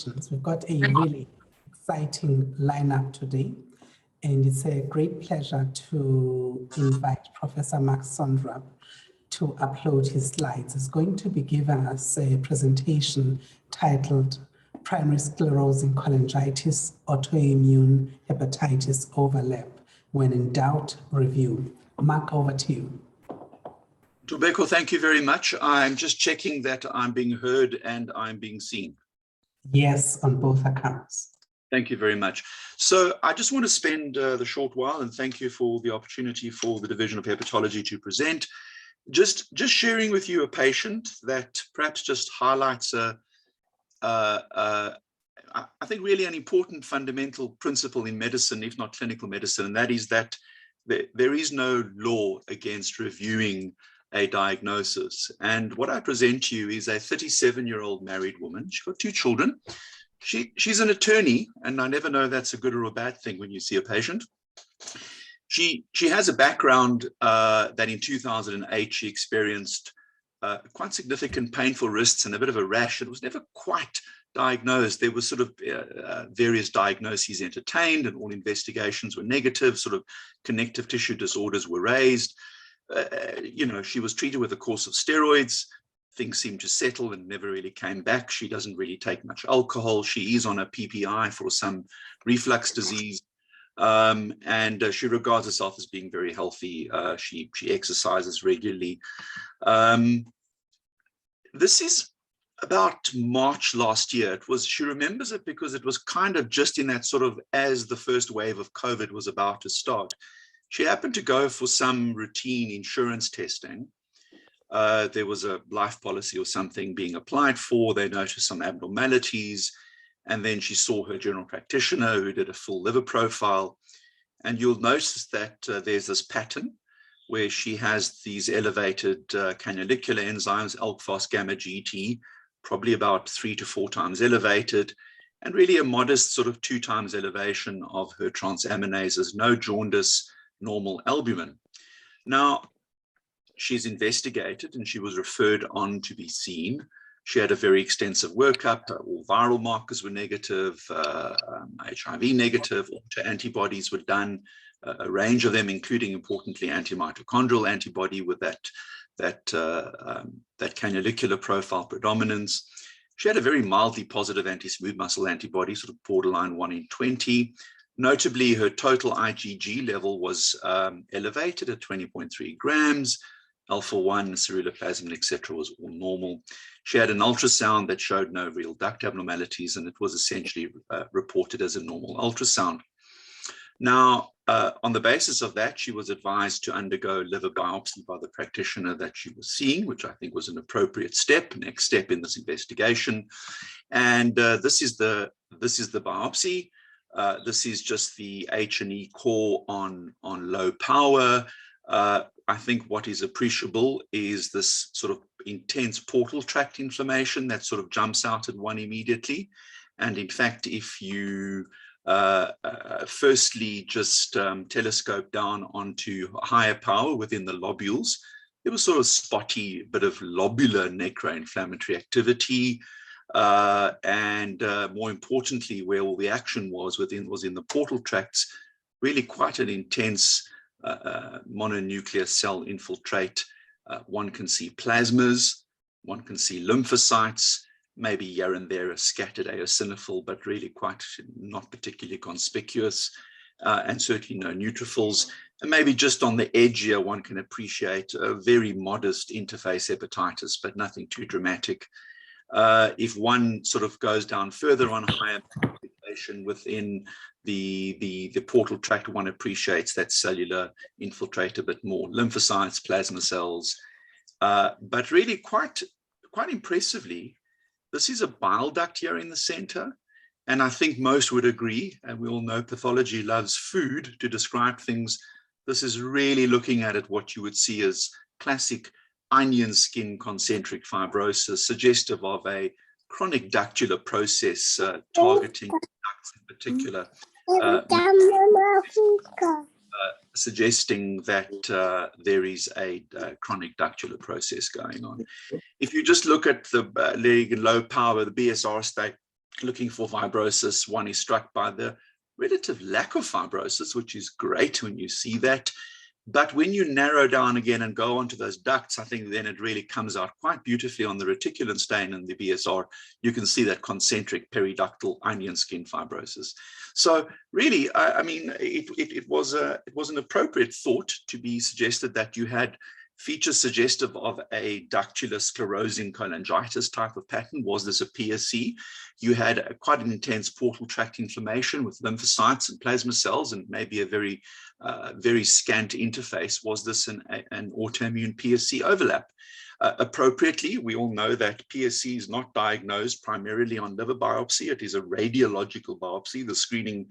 presentations. We've got a really exciting lineup today, and it's a great pleasure to invite Professor Max Sonderup to upload his slides. He's going to be giving us a presentation titled Primary Sclerosing Cholangitis, Autoimmune Hepatitis Overlap. When in doubt, review. Mark, over to you. Tobeko, thank you very much. I'm just checking that I'm being heard and I'm being seen. Yes, on both accounts. Thank you very much. So I just want to spend the short while, and thank you for the opportunity for the Division of Hepatology to present. Just sharing with you a patient that perhaps just highlights I think really an important fundamental principle in medicine, if not clinical medicine, and that is that there is no law against reviewing a diagnosis. And what I present to you is a 37-year-old married woman. She's got 2 children. She's an attorney, and I never know that's a good or a bad thing when you see a patient. She has a background that in 2008 she experienced quite significant painful wrists and a bit of a rash. It was never quite diagnosed. There were sort of various diagnoses entertained, and all investigations were negative. Sort of connective tissue disorders were raised. She was treated with a course of steroids. Things seemed to settle and never really came back. She doesn't really take much alcohol. She is on a PPI for some reflux disease. And she regards herself as being very healthy. She exercises regularly. This is about March last year. She remembers it because it was kind of just in that sort of as the first wave of COVID was about to start. She happened to go for some routine insurance testing. There was a life policy or something being applied for. They noticed some abnormalities. And then she saw her general practitioner who did a full liver profile. And you'll notice that there's this pattern where she has these elevated canalicular enzymes, ALK, phos, gamma, GT, probably about 3 to 4 times elevated, and really a modest sort of 2 times elevation of her transaminases, no jaundice, normal albumin. Now, she's investigated and she was referred on to be seen. She had a very extensive workup. All viral markers were negative, HIV negative, autoantibodies were done, a range of them, including, importantly, antimitochondrial antibody with that canalicular profile predominance. She had a very mildly positive anti-smooth muscle antibody, sort of borderline 1 in 20. Notably, her total IgG level was elevated at 20.3 grams. Alpha-1, ceruloplasmin, etc. was all normal. She had an ultrasound that showed no real duct abnormalities, and it was essentially reported as a normal ultrasound. Now, on the basis of that, she was advised to undergo liver biopsy by the practitioner that she was seeing, which I think was an appropriate step, next step in this investigation. And this is the biopsy. This is just the H&E core on low power. I think what is appreciable is this sort of intense portal tract inflammation that sort of jumps out at one immediately. And in fact, if you firstly just telescope down onto higher power within the lobules, there was sort of spotty bit of lobular necroinflammatory activity. And more importantly, where all the action was in the portal tracts, really quite an intense mononuclear cell infiltrate. One can see plasmas, one can see lymphocytes, maybe here and there a scattered eosinophil, but really quite not particularly conspicuous, and certainly no neutrophils. And maybe just on the edge here, one can appreciate a very modest interface hepatitis, but nothing too dramatic. If one sort of goes down further on higher magnification within the portal tract, one appreciates that cellular infiltrate a bit more, lymphocytes, plasma cells, but really quite impressively, this is a bile duct here in the center. And I think most would agree, and we all know pathology loves food to describe things. This is really looking at it what you would see as classic onion skin concentric fibrosis, suggestive of a chronic ductular process targeting ducts in particular, suggesting that there is a chronic ductular process going on. If you just look at the low power, the BSR state, looking for fibrosis. One is struck by the relative lack of fibrosis, which is great when you see that. But when you narrow down again and go onto those ducts, I think then it really comes out quite beautifully on the reticulin stain and the BSR. You can see that concentric periductal onion skin fibrosis. So really, I mean, it was an appropriate thought to be suggested that you had features suggestive of a ductular sclerosing cholangitis type of pattern. Was this a PSC? You had quite an intense portal tract inflammation with lymphocytes and plasma cells and maybe a very scant interface. Was this an autoimmune PSC overlap? Appropriately, we all know that PSC is not diagnosed primarily on liver biopsy. It is a radiological biopsy. The screening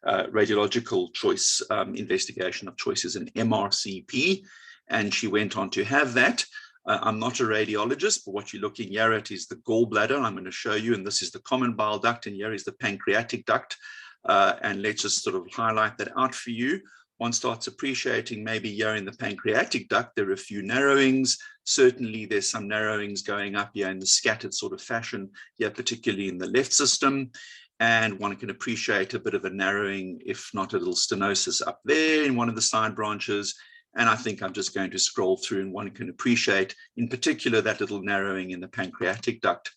radiological choice investigation of choice is an MRCP, and she went on to have that. I'm not a radiologist, but what you're looking here at is the gallbladder. I'm going to show you, and this is the common bile duct, and here is the pancreatic duct. And let's just sort of highlight that out for you. One starts appreciating maybe here in the pancreatic duct, there are a few narrowings. Certainly there's some narrowings going up here in the scattered sort of fashion here, particularly in the left system. And one can appreciate a bit of a narrowing, if not a little stenosis up there in one of the side branches. And I think I'm just going to scroll through, and one can appreciate in particular that little narrowing in the pancreatic duct.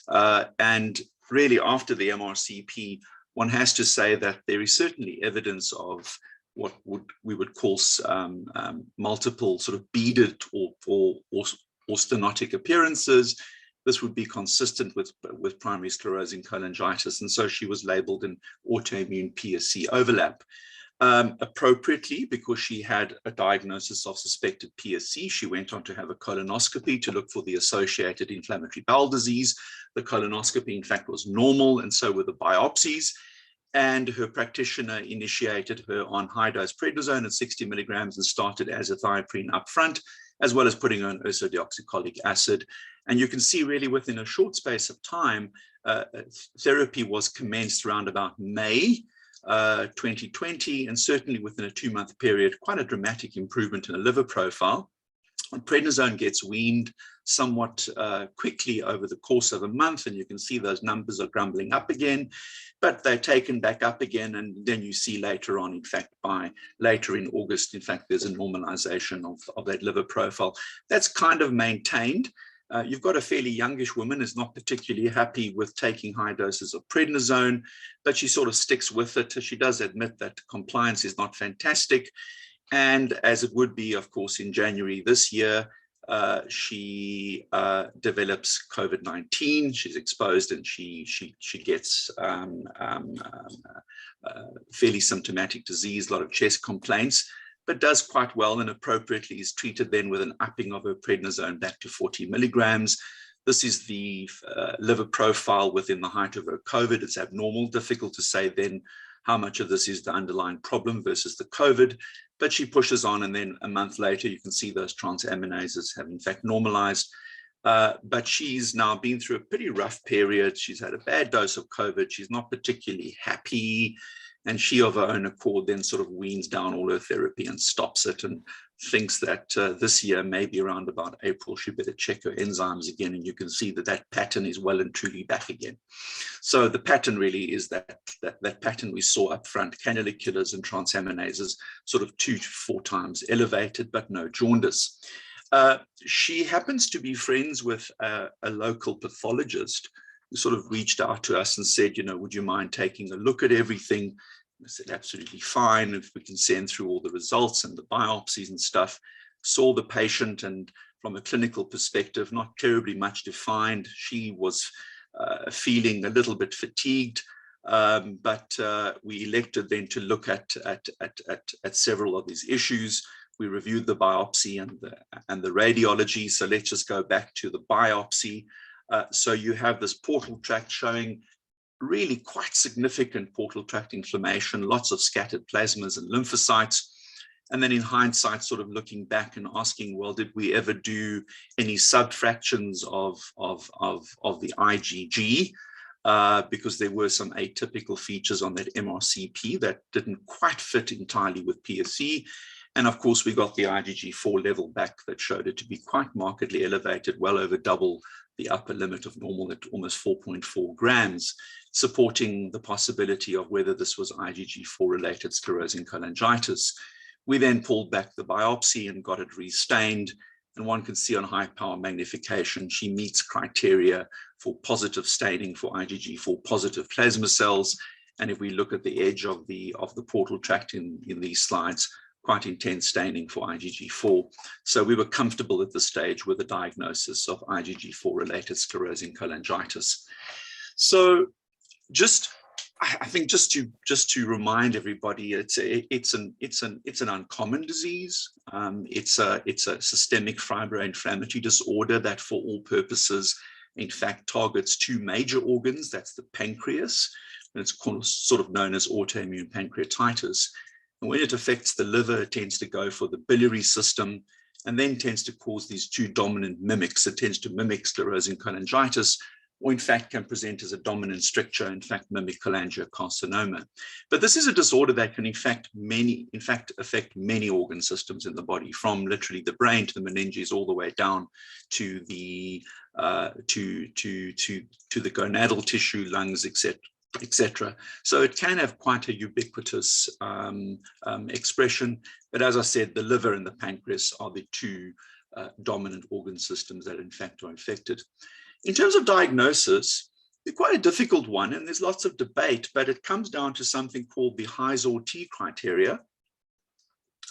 And really after the MRCP, one has to say that there is certainly evidence of what we would call multiple sort of beaded or stenotic appearances. This would be consistent with primary sclerosing cholangitis, and so she was labeled an autoimmune PSC overlap. Appropriately, because she had a diagnosis of suspected PSC, she went on to have a colonoscopy to look for the associated inflammatory bowel disease. The colonoscopy, in fact, was normal, and so were the biopsies. And her practitioner initiated her on high-dose prednisone at 60 milligrams and started azathioprine up front, as well as putting her on ursodeoxycholic acid. And you can see really within a short space of time, therapy was commenced around about May 2020, and certainly within a 2-month period, quite a dramatic improvement in the liver profile. And prednisone gets weaned somewhat quickly over the course of a month, and you can see those numbers are grumbling up again, but they're taken back up again, and then you see later on, in fact, by later in August, in fact, there's a normalization of that liver profile. That's kind of maintained. You've got a fairly youngish woman who's not particularly happy with taking high doses of prednisone, but she sort of sticks with it. She does admit that compliance is not fantastic. And as it would be, of course, in January this year, she develops COVID-19. She's exposed, and she gets fairly symptomatic disease, a lot of chest complaints, but does quite well and appropriately is treated then with an upping of her prednisone back to 40 milligrams. This is the liver profile within the height of her COVID. It's abnormal, difficult to say then how much of this is the underlying problem versus the COVID, but she pushes on, and then a month later, you can see those transaminases have in fact normalized. But she's now been through a pretty rough period. She's had a bad dose of COVID. She's not particularly happy, and she of her own accord then sort of weans down all her therapy and stops it, and thinks that this year, maybe around about April, she better check her enzymes again, and you can see that that pattern is well and truly back again. So the pattern really is that pattern we saw up front, canaliculars and transaminases, sort of 2 to 4 times elevated, but no jaundice. She happens to be friends with a local pathologist who sort of reached out to us and said, you know, would you mind taking a look at everything? I said, absolutely fine, if we can send through all the results and the biopsies and stuff. Saw the patient, and from a clinical perspective, not terribly much defined. She was feeling a little bit fatigued, but we elected then to look at several of these issues. We reviewed the biopsy and the radiology. So let's just go back to the biopsy. So you have this portal tract showing really quite significant portal tract inflammation, lots of scattered plasmas and lymphocytes. And then in hindsight, sort of looking back and asking, well, did we ever do any subfractions of the IgG? Because there were some atypical features on that MRCP that didn't quite fit entirely with PSC. And of course, we got the IgG4 level back that showed it to be quite markedly elevated, well over double the upper limit of normal at almost 4.4 grams, supporting the possibility of whether this was IgG4-related sclerosing cholangitis. We then pulled back the biopsy and got it restained, and one can see on high power magnification, she meets criteria for positive staining for IgG4 positive plasma cells. And if we look at the edge of the portal tract in these slides, quite intense staining for IgG4. So we were comfortable at this stage with the diagnosis of IgG4-related sclerosing cholangitis. So I think just to remind everybody, it's an uncommon disease. It's a systemic fibroinflammatory disorder that, for all purposes, in fact, targets two major organs. That's the pancreas, and it's sort of known as autoimmune pancreatitis. And when it affects the liver, it tends to go for the biliary system, and then tends to cause these two dominant mimics. It tends to mimic sclerosing cholangitis, or in fact can present as a dominant stricture, in fact mimic cholangiocarcinoma. But this is a disorder that can in fact affect many organ systems in the body, from literally the brain to the meninges, all the way down to the gonadal tissue, lungs, etc. So it can have quite a ubiquitous expression. But as I said, the liver and the pancreas are the two dominant organ systems that in fact are affected. In terms of diagnosis, it's quite a difficult one, and there's lots of debate, but it comes down to something called the Heis-Ortiz criteria.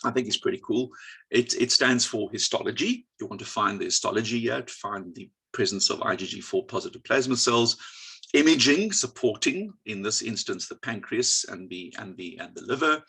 I think it's pretty cool. It stands for histology. You want to find the histology here to find the presence of IgG4 positive plasma cells. Imaging, supporting, in this instance, the pancreas and the liver.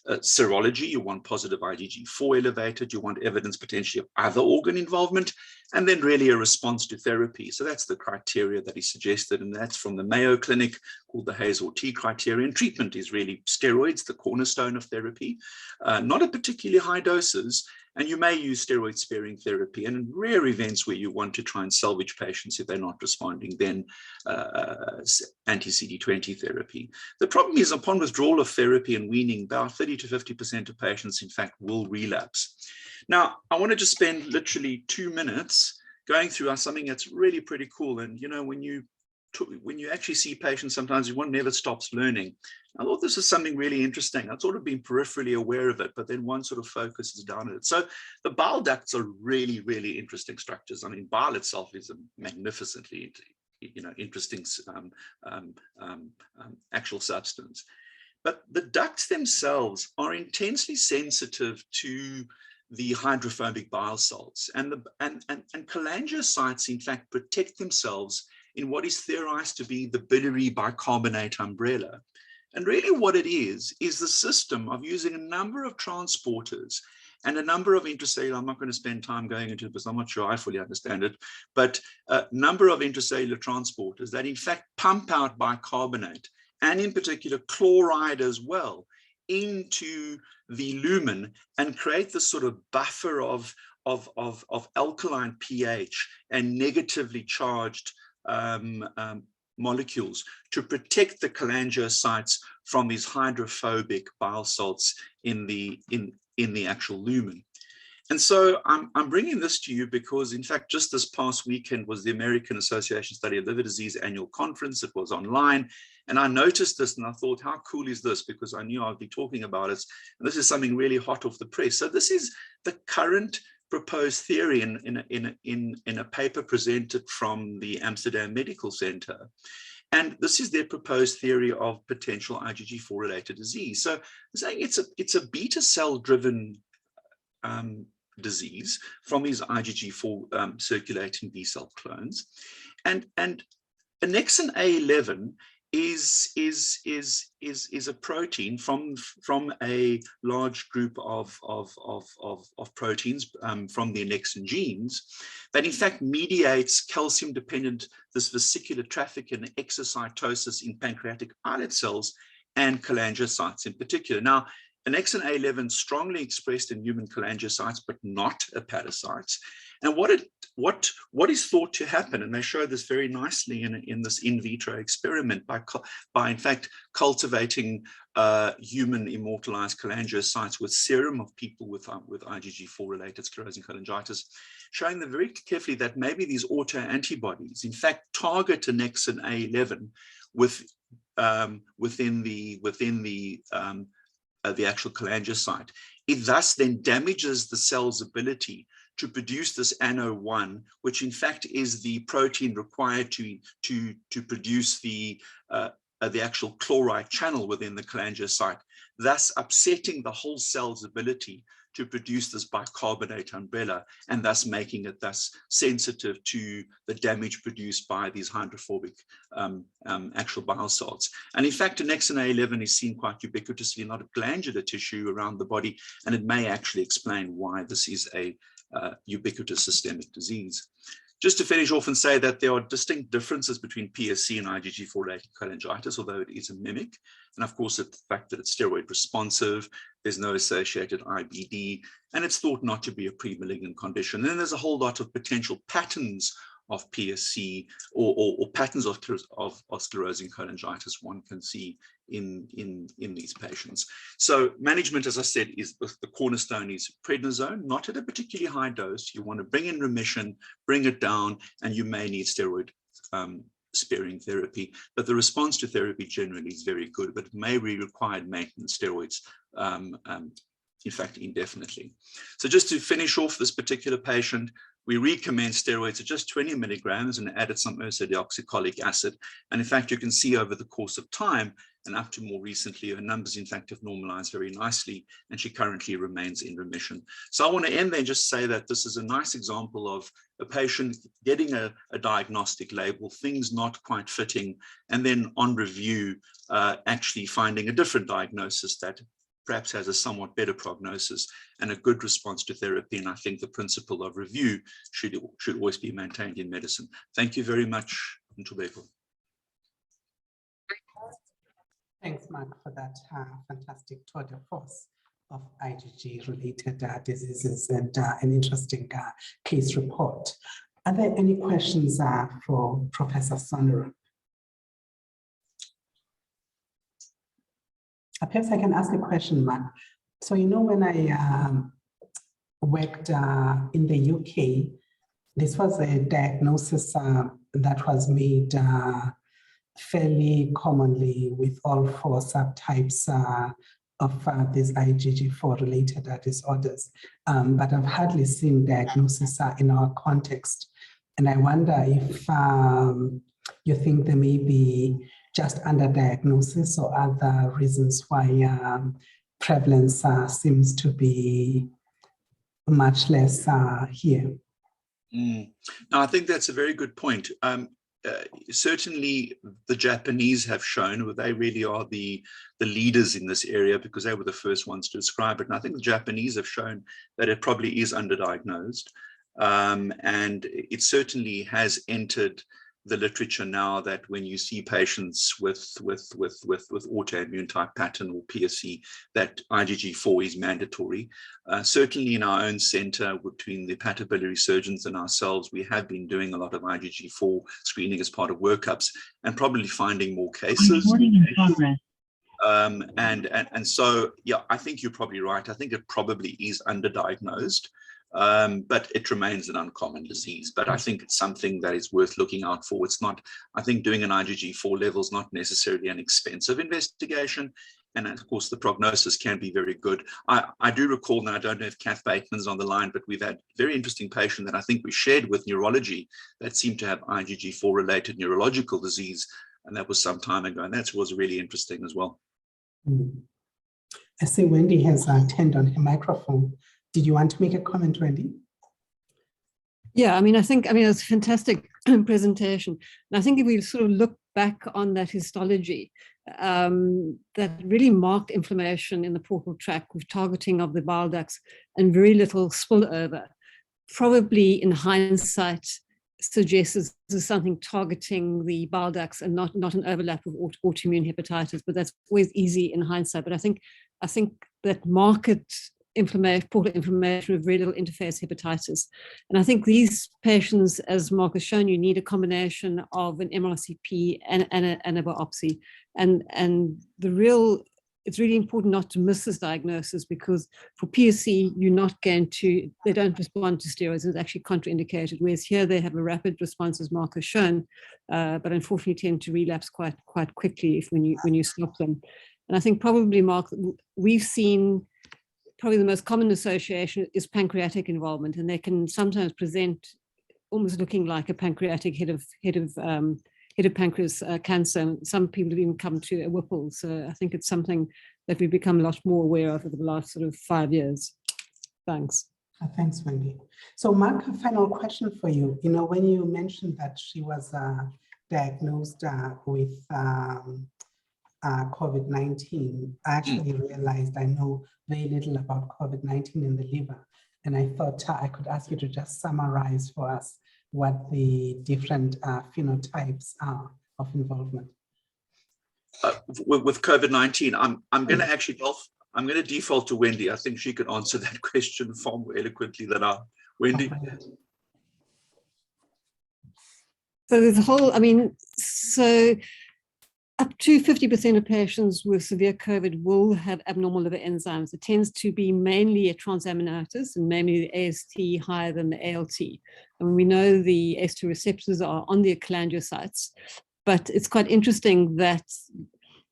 Serology, you want positive IgG4 elevated, you want evidence potentially of other organ involvement, and then really a response to therapy. So that's the criteria that is suggested, and that's from the Mayo Clinic, called the Heis-Ortiz criterion. Treatment is really steroids, the cornerstone of therapy, not at particularly high doses, and you may use steroid-sparing therapy. And in rare events where you want to try and salvage patients if they're not responding, then anti-CD20 therapy. The problem is, upon withdrawal of therapy and weaning, about 30 to 50% of patients, in fact, will relapse. Now, I want to just spend literally 2 minutes going through something that's really pretty cool. And, you know, when you actually see patients, sometimes one never stops learning. I thought this was something really interesting. I'd sort of been peripherally aware of it, but then one sort of focuses down on it. So the bile ducts are really, really interesting structures. I mean, bile itself is a magnificently, interesting actual substance. But the ducts themselves are intensely sensitive to the hydrophobic bile salts, and cholangiocytes, in fact, protect themselves in what is theorized to be the biliary bicarbonate umbrella. And really what it is the system of using a number of transporters and a number of intracellular, I'm not going to spend time going into it because I'm not sure I fully understand it, but a number of intracellular transporters that in fact pump out bicarbonate, and in particular chloride as well, into the lumen and create this sort of buffer of alkaline pH and negatively charged molecules to protect the cholangiocytes from these hydrophobic bile salts in the actual lumen. And so I'm bringing this to you because, in fact, just this past weekend was the American Association Study of Liver Disease annual conference. It was online, and I noticed this and I thought, how cool is this? Because I knew I'd be talking about it. And this is something really hot off the press. So this is the current proposed theory in a paper presented from the Amsterdam Medical Center. And this is their proposed theory of potential IgG4 related disease. So saying it's a beta cell driven disease from these IgG4 circulating B cell clones. And annexin A11 is a protein from a large group of proteins from the annexin genes that in fact mediates calcium dependent, this vesicular traffic and exocytosis in pancreatic islet cells and cholangiocytes in particular. Now, annexin A11 strongly expressed in human cholangiocytes, but not hepatocytes. And what is thought to happen, and they show this very nicely in this in vitro experiment by in fact cultivating human immortalized cholangiocytes with serum of people with IgG4 related sclerosing cholangitis, showing them very carefully that maybe these autoantibodies in fact target annexin A11 within the actual cholangiocyte. It thus then damages the cell's ability to produce this ANO1, which in fact is the protein required to produce the actual chloride channel within the cholangiocyte, thus upsetting the whole cell's ability to produce this bicarbonate umbrella, and thus making it thus sensitive to the damage produced by these hydrophobic actual bile salts. And in fact, annexin A11 is seen quite ubiquitously in a lot of glandular tissue around the body, and it may actually explain why this is a ubiquitous systemic disease. Just to finish off and say that there are distinct differences between PSC and IgG4-related cholangitis, although it is a mimic. And of course, the fact that it's steroid responsive, there's no associated IBD, and it's thought not to be a pre-malignant condition. And then there's a whole lot of potential patterns of PSC or patterns of sclerosing cholangitis one can see in these patients. So management, as I said, is the cornerstone is prednisone, not at a particularly high dose. You want to bring in remission, bring it down, and you may need steroid sparing therapy, but the response to therapy generally is very good, but it may require maintenance steroids, in fact, indefinitely. So just to finish off this particular patient, we recommenced steroids at just 20 milligrams and added some ursodeoxycholic acid. And in fact, you can see over the course of time and up to more recently, her numbers in fact have normalized very nicely, and she currently remains in remission. So I want to end there and just say that this is a nice example of a patient getting a diagnostic label, things not quite fitting, and then on review, actually finding a different diagnosis that perhaps has a somewhat better prognosis and a good response to therapy. And I think the principle of review should always be maintained in medicine. Thank you very much, Ntobeko. Thanks, Mark, for that fantastic tour de force of IgG-related diseases and an interesting case report. Are there any questions for Professor Sonderup? Perhaps I can ask a question, Mark. So, you know, when I worked in the UK, this was a diagnosis that was made fairly commonly with all four subtypes of these IgG4-related disorders. But I've hardly seen diagnosis in our context. And I wonder if you think there may be just underdiagnosis or other reasons why prevalence seems to be much less here. No, I think that's a very good point. Certainly the Japanese have shown, well, they really are the leaders in this area because they were the first ones to describe it. And I think the Japanese have shown that it probably is underdiagnosed. And it certainly has entered the literature now that when you see patients with autoimmune type pattern or PSC, that IgG4 is mandatory. Certainly in our own center, between the hepatobiliary surgeons and ourselves, we have been doing a lot of IgG4 screening as part of workups and probably finding more cases. Recording in progress. And so, yeah, I think you're probably right. I think it probably is underdiagnosed. But it remains an uncommon disease. But I think it's something that is worth looking out for. It's not, I think doing an IgG4 level is not necessarily an expensive investigation. And of course, the prognosis can be very good. I do recall, now I don't know if Kath Bateman's on the line, but we've had a very interesting patient that I think we shared with neurology that seemed to have IgG4 related neurological disease. And that was some time ago. And that was really interesting as well. I see Wendy has turned on her microphone. Did you want to make a comment, Wendy? Yeah, I mean, it was a fantastic presentation. And I think if we sort of look back on that histology, that really marked inflammation in the portal tract with targeting of the bile ducts and very little spillover, probably in hindsight suggests this is something targeting the bile ducts and not an overlap with autoimmune hepatitis, but that's always easy in hindsight. But I think I think that market portal inflammation with very little interface hepatitis. And I think these patients, as Mark has shown you, need a combination of an MRCP and a biopsy. And it's really important not to miss this diagnosis, because for PSC, you're not going to, they don't respond to steroids. It's actually contraindicated, whereas here they have a rapid response, as Mark has shown, but unfortunately tend to relapse quite quickly when you stop them. And I think probably, Mark, we've seen probably the most common association is pancreatic involvement, and they can sometimes present almost looking like a pancreatic head of pancreas cancer. Some people have even come to a Whipple. So I think it's something that we've become a lot more aware of over the last sort of 5 years. Thanks. Thanks, Wendy. So Mark, a final question for you. You know, when you mentioned that she was diagnosed with COVID-19, I actually realized I know very little about COVID-19 in the liver. And I thought I could ask you to just summarize for us what the different phenotypes are of involvement. With COVID-19, I'm going to actually I'm going to default to Wendy. I think she could answer that question far more eloquently than I. Wendy. So there's a whole, I mean, so up to 50% of patients with severe COVID will have abnormal liver enzymes. It tends to be mainly a transaminitis and mainly the AST higher than the ALT. And we know the ACE2 receptors are on the cholangiocytes, but it's quite interesting that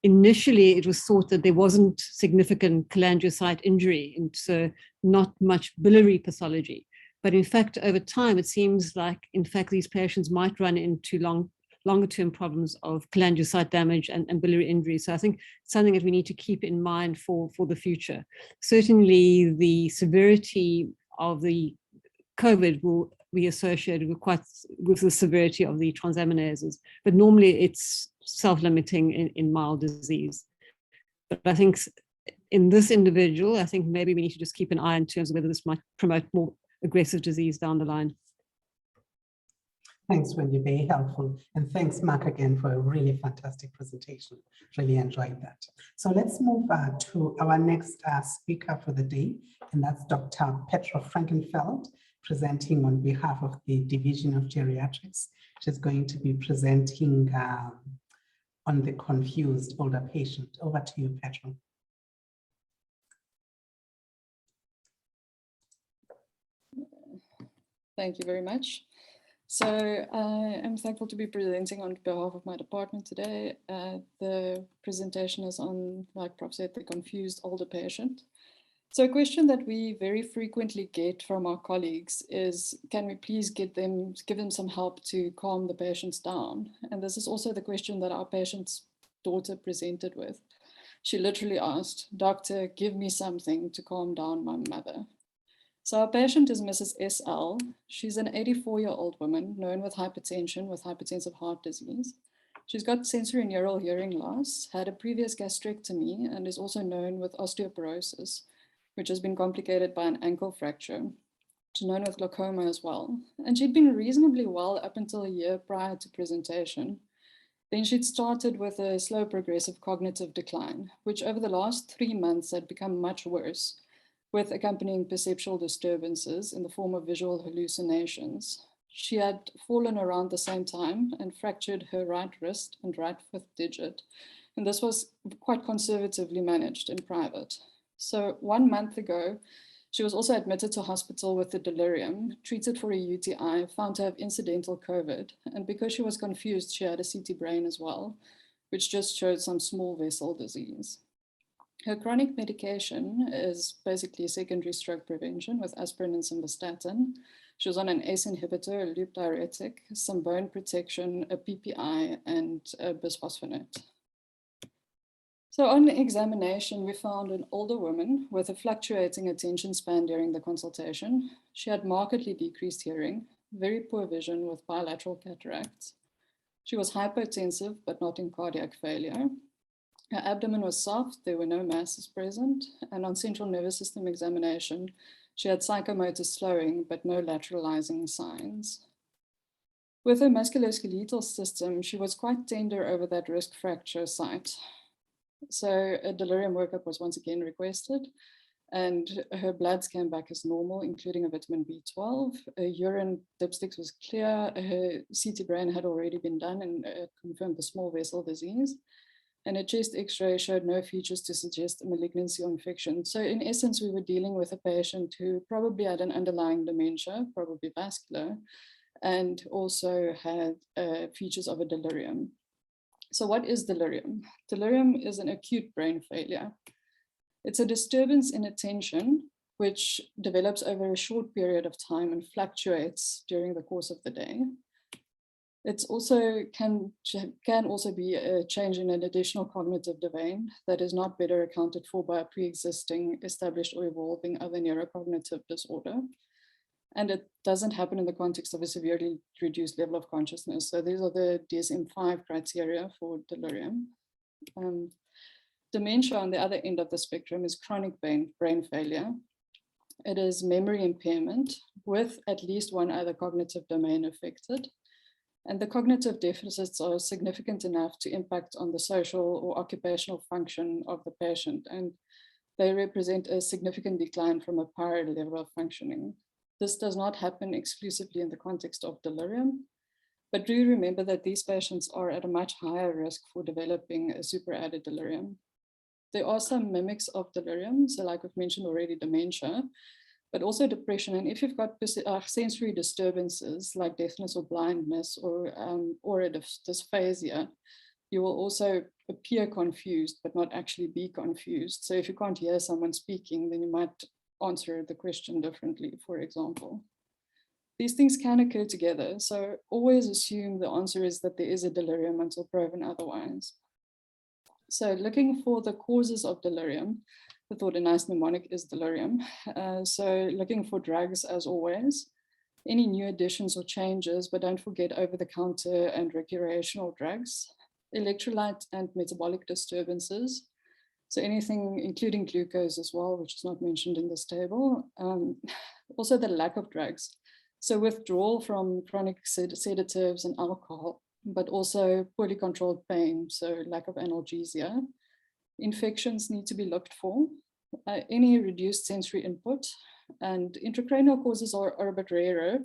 initially it was thought that there wasn't significant cholangiocyte injury, and so not much biliary pathology. But in fact, over time, it seems like, in fact, these patients might run into longer-term problems of cholangiocyte damage and biliary injury. So I think it's something that we need to keep in mind for the future. Certainly, the severity of the COVID will be associated with the severity of the transaminases, but normally it's self-limiting in mild disease. But I think in this individual, I think maybe we need to just keep an eye in terms of whether this might promote more aggressive disease down the line. Thanks, Wendy, very helpful. And thanks, Mark, again for a really fantastic presentation. Really enjoyed that. So let's move to our next speaker for the day, and that's Dr. Petro Frankenfeld, presenting on behalf of the Division of Geriatrics. She's going to be presenting on the confused older patient. Over to you, Petro. Thank you very much. So I'm thankful to be presenting on behalf of my department today. The presentation is on, like Prof said, the confused older patient. So a question that we very frequently get from our colleagues is, can we please give them some help to calm the patients down? And this is also the question that our patient's daughter presented with. She literally asked, "Doctor, give me something to calm down my mother." So our patient is Mrs. S.L. She's an 84-year-old woman known with hypertension, with hypertensive heart disease. She's got sensorineural hearing loss, had a previous gastrectomy, and is also known with osteoporosis, which has been complicated by an ankle fracture. She's known with glaucoma as well. And she'd been reasonably well up until a year prior to presentation. Then she'd started with a slow progressive cognitive decline, which over the last 3 months had become much worse, with accompanying perceptual disturbances in the form of visual hallucinations. She had fallen around the same time and fractured her right wrist and right fifth digit. And this was quite conservatively managed in private. So 1 month ago, she was also admitted to hospital with a delirium, treated for a UTI, found to have incidental COVID. And because she was confused, she had a CT brain as well, which just showed some small vessel disease. Her chronic medication is basically secondary stroke prevention with aspirin and simvastatin. She was on an ACE inhibitor, a loop diuretic, some bone protection, a PPI, and a bisphosphonate. So on examination, we found an older woman with a fluctuating attention span during the consultation. She had markedly decreased hearing, very poor vision with bilateral cataracts. She was hypotensive, but not in cardiac failure. Her abdomen was soft, there were no masses present, and on central nervous system examination, she had psychomotor slowing, but no lateralizing signs. With her musculoskeletal system, she was quite tender over that wrist fracture site. So a delirium workup was once again requested, and her bloods came back as normal, including a vitamin B12. Her urine dipsticks was clear. Her CT brain had already been done and confirmed the small vessel disease. And a chest x-ray showed no features to suggest a malignancy or infection. So in essence, we were dealing with a patient who probably had an underlying dementia, probably vascular, and also had features of a delirium. So what is delirium? Delirium is an acute brain failure. It's a disturbance in attention, which develops over a short period of time and fluctuates during the course of the day. It also can also be a change in an additional cognitive domain that is not better accounted for by a pre-existing, established or evolving other neurocognitive disorder. And it doesn't happen in the context of a severely reduced level of consciousness. So these are the DSM-5 criteria for delirium. Dementia on the other end of the spectrum is chronic brain failure. It is memory impairment with at least one other cognitive domain affected. And the cognitive deficits are significant enough to impact on the social or occupational function of the patient. And they represent a significant decline from a prior level of functioning. This does not happen exclusively in the context of delirium, but do remember that these patients are at a much higher risk for developing a superadded delirium. There are some mimics of delirium, so like I've mentioned already, dementia, but also depression. And if you've got sensory disturbances like deafness or blindness or a dysphasia, you will also appear confused, but not actually be confused. So if you can't hear someone speaking, then you might answer the question differently, for example. These things can occur together, so always assume the answer is that there is a delirium until proven otherwise. So looking for the causes of delirium, I thought a nice mnemonic is delirium. So looking for drugs as always, any new additions or changes, but don't forget over-the-counter and recreational drugs, electrolyte and metabolic disturbances. So anything including glucose as well, which is not mentioned in this table. Also the lack of drugs. So withdrawal from chronic sedatives and alcohol, but also poorly controlled pain, so lack of analgesia. Infections need to be looked for. Any reduced sensory input, and intracranial causes are a bit rarer,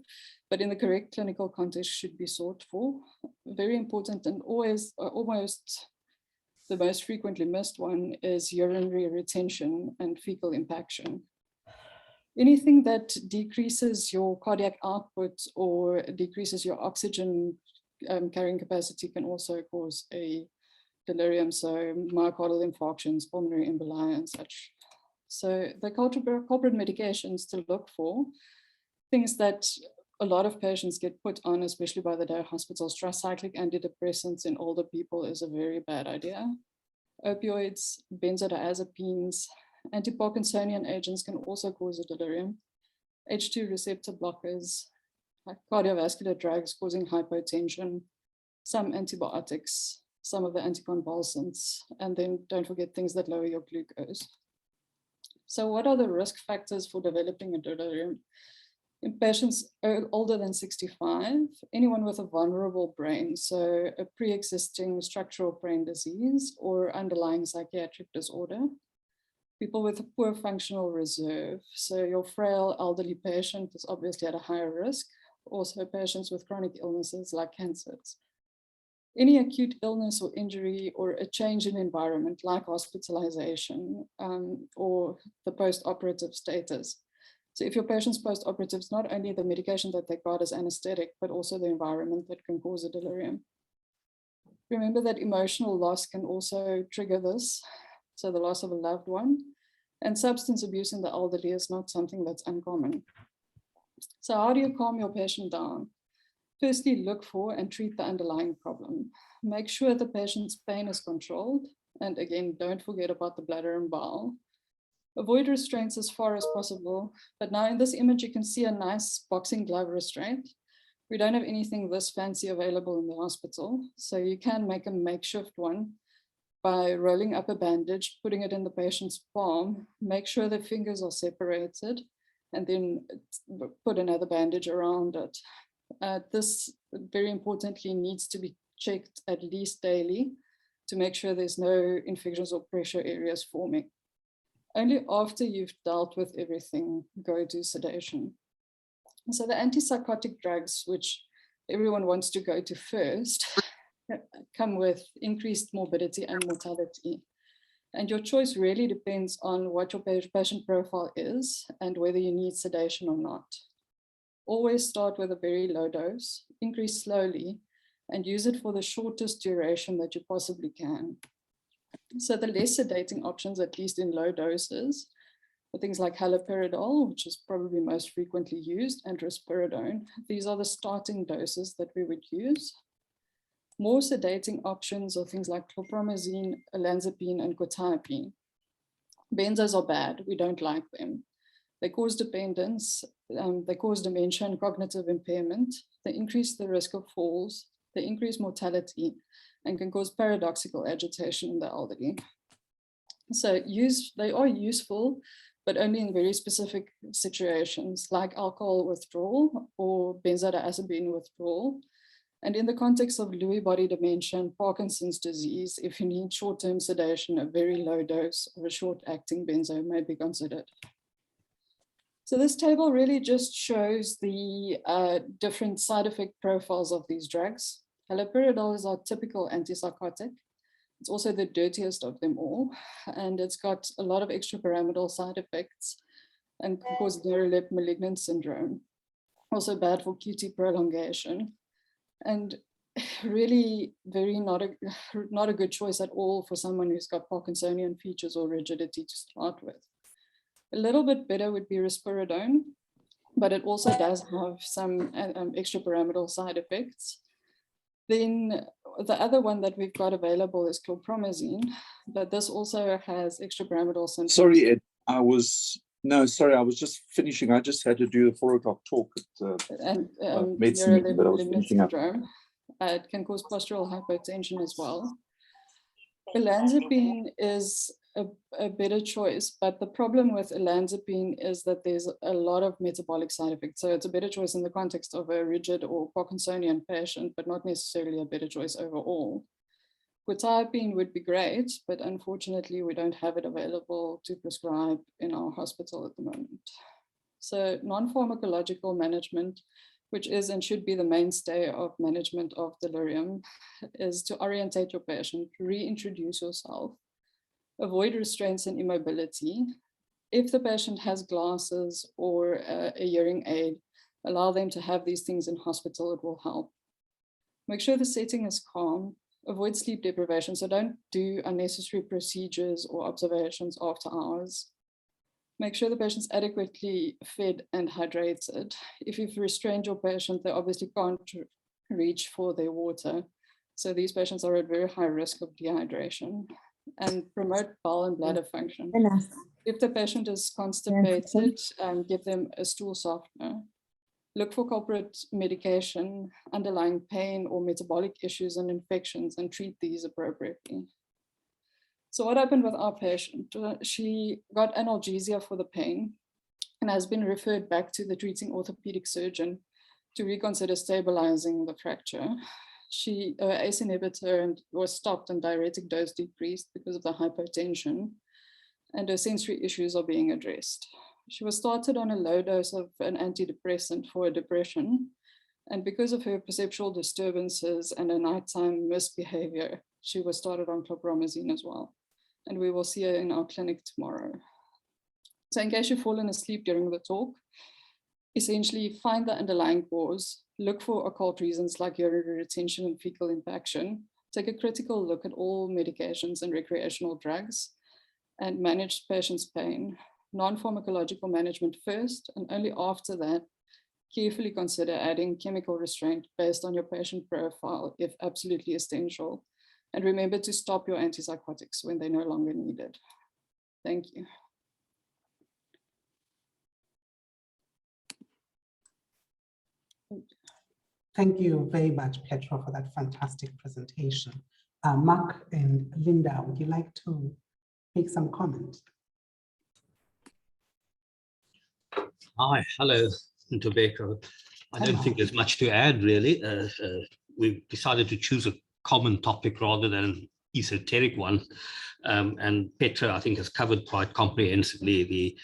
but in the correct clinical context should be sought for. Very important and always almost the most frequently missed one is urinary retention and fecal impaction. Anything that decreases your cardiac output or decreases your oxygen carrying capacity can also cause a delirium, so myocardial infarctions, pulmonary emboli and such. So the culprit medications to look for, things that a lot of patients get put on, especially by the day hospitals. Tricyclic antidepressants in older people is a very bad idea. Opioids, benzodiazepines, anti-Parkinsonian agents can also cause a delirium. H2 receptor blockers, like cardiovascular drugs causing hypotension, some antibiotics, some of the anticonvulsants, and then don't forget things that lower your glucose. So what are the risk factors for developing a delirium? In patients older than 65, anyone with a vulnerable brain, so a pre-existing structural brain disease or underlying psychiatric disorder, people with a poor functional reserve, so your frail elderly patient is obviously at a higher risk, also patients with chronic illnesses like cancers. Any acute illness or injury or a change in environment like hospitalization or the post-operative status. So if your patient's post-operative, it's not only the medication that they got as anesthetic, but also the environment that can cause a delirium. Remember that emotional loss can also trigger this, so the loss of a loved one, and substance abuse in the elderly is not something that's uncommon. So how do you calm your patient down? Firstly, look for and treat the underlying problem. Make sure the patient's pain is controlled, and again, don't forget about the bladder and bowel. Avoid restraints as far as possible, but now in this image, you can see a nice boxing glove restraint. We don't have anything this fancy available in the hospital, so you can make a makeshift one by rolling up a bandage, putting it in the patient's palm, make sure the fingers are separated, and then put another bandage around it. This, very importantly, needs to be checked at least daily to make sure there's no infections or pressure areas forming. Only after you've dealt with everything, go to sedation. So the antipsychotic drugs, which everyone wants to go to first, come with increased morbidity and mortality. And your choice really depends on what your patient profile is and whether you need sedation or not. Always start with a very low dose, increase slowly, and use it for the shortest duration that you possibly can. So the less sedating options, at least in low doses, are things like haloperidol, which is probably most frequently used, and risperidone. These are the starting doses that we would use. More sedating options are things like chlorpromazine, olanzapine, and quetiapine. Benzos are bad. We don't like them. They cause dependence, they cause dementia and cognitive impairment. They increase the risk of falls. They increase mortality and can cause paradoxical agitation in the elderly. So they are useful, but only in very specific situations like alcohol withdrawal or benzodiazepine withdrawal. And in the context of Lewy body dementia and Parkinson's disease, if you need short-term sedation, a very low dose of a short-acting benzo may be considered. So this table really just shows the different side effect profiles of these drugs. Haloperidol is our typical antipsychotic. It's also the dirtiest of them all, and it's got a lot of extrapyramidal side effects and can cause neurolip malignant syndrome. Also bad for QT prolongation, and really not a good choice at all for someone who's got Parkinsonian features or rigidity to start with. A little bit better would be risperidone, but it also does have some extrapyramidal side effects. Then the other one that we've got available is chlorpromazine, but this also has extrapyramidal symptoms. Sorry, Ed, I was just finishing. I just had to do the 4 o'clock talk at medicine meeting, but I was finishing up. It can cause postural hypertension as well. Olanzapine is a better choice, but the problem with olanzapine is that there's a lot of metabolic side effects. So it's a better choice in the context of a rigid or Parkinsonian patient, but not necessarily a better choice overall. Quetiapine would be great, but unfortunately we don't have it available to prescribe in our hospital at the moment. So non-pharmacological management, which is and should be the mainstay of management of delirium, is to orientate your patient, reintroduce yourself, avoid restraints and immobility. If the patient has glasses or a hearing aid, allow them to have these things in hospital, it will help. Make sure the setting is calm, avoid sleep deprivation, so don't do unnecessary procedures or observations after hours. Make sure the patient's adequately fed and hydrated. If you've restrained your patient, they obviously can't reach for their water. So these patients are at very high risk of dehydration. And promote bowel and bladder function. If the patient is constipated, give them a stool softener. Look for culprit medication, underlying pain or metabolic issues and infections, and treat these appropriately. So what happened with our patient? She got analgesia for the pain and has been referred back to the treating orthopedic surgeon to reconsider stabilizing the fracture. Her ACE inhibitor was stopped and diuretic dose decreased because of the hypertension, and her sensory issues are being addressed. She was started on a low dose of an antidepressant for her depression, and because of her perceptual disturbances and her nighttime misbehavior, she was started on chlorpromazine as well. And we will see her in our clinic tomorrow. So in case you've fallen asleep during the talk, essentially find the underlying cause, look for occult reasons like urinary retention and fecal impaction, take a critical look at all medications and recreational drugs, and manage patient's pain. Non-pharmacological management first, and only after that, carefully consider adding chemical restraint based on your patient profile if absolutely essential. And remember to stop your antipsychotics when they're no longer needed. Thank you. Thank you very much, Petro, for that fantastic presentation. Mark and Linda, would you like to make some comment? Hi, hello, Ntobeko. I don't think there's much to add, really. We've decided to choose a common topic rather than esoteric one. And Petro, I think, has covered quite comprehensively the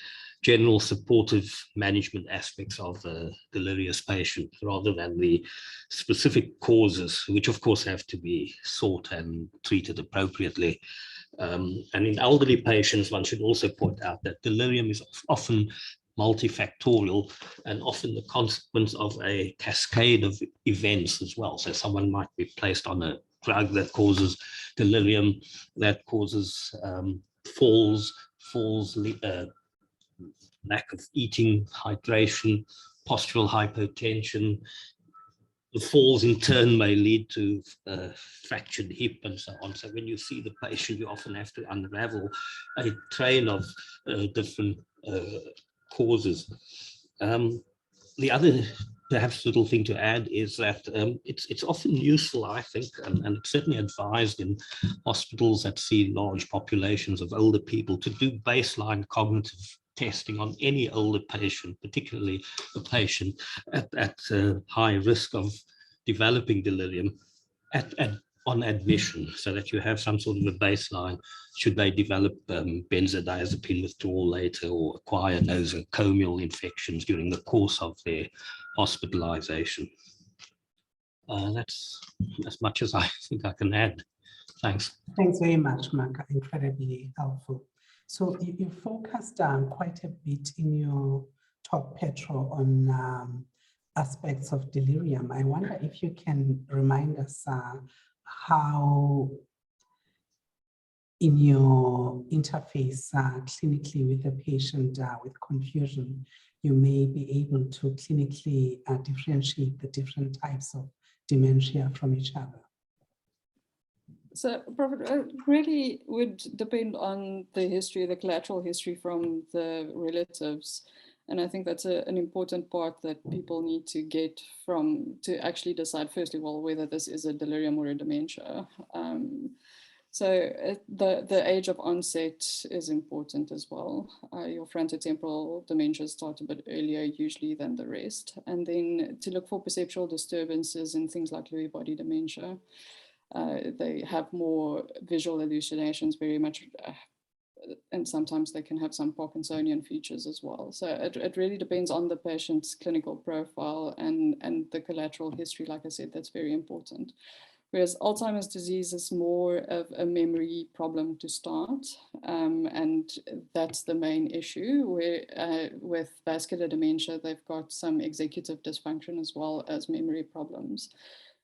general supportive management aspects of the delirious patient, rather than the specific causes, which of course have to be sought and treated appropriately. And in elderly patients, one should also point out that delirium is often multifactorial and often the consequence of a cascade of events as well. So someone might be placed on a drug that causes delirium, that causes falls, lack of eating, hydration, postural hypertension. The falls in turn may lead to fractured hip and so on. So when you see the patient, you often have to unravel a train of different causes. The other perhaps little thing to add is that it's often useful, I think, and it's certainly advised in hospitals that see large populations of older people, to do baseline cognitive testing on any older patient, particularly a patient at high risk of developing delirium on admission, so that you have some sort of a baseline should they develop benzodiazepine withdrawal later or acquire nosocomial infections during the course of their hospitalization. That's as much as I think I can add. Thanks. Thanks very much, Mark. Incredibly helpful. So you focused quite a bit in your talk, Petro, on aspects of delirium. I wonder if you can remind us how, in your interface clinically with a patient with confusion, you may be able to clinically differentiate the different types of dementia from each other. So, Prophet, it really would depend on the history, the collateral history from the relatives. And I think that's an important part that people need to get from, to actually decide, firstly, well, whether this is a delirium or a dementia. So the age of onset is important as well. Your frontotemporal dementia start a bit earlier usually than the rest. And then to look for perceptual disturbances in things like Lewy body dementia. They have more visual hallucinations, very much, and sometimes they can have some Parkinsonian features as well. So it really depends on the patient's clinical profile and the collateral history. Like I said, that's very important. Whereas Alzheimer's disease is more of a memory problem to start, and that's the main issue. Where with vascular dementia, they've got some executive dysfunction as well as memory problems.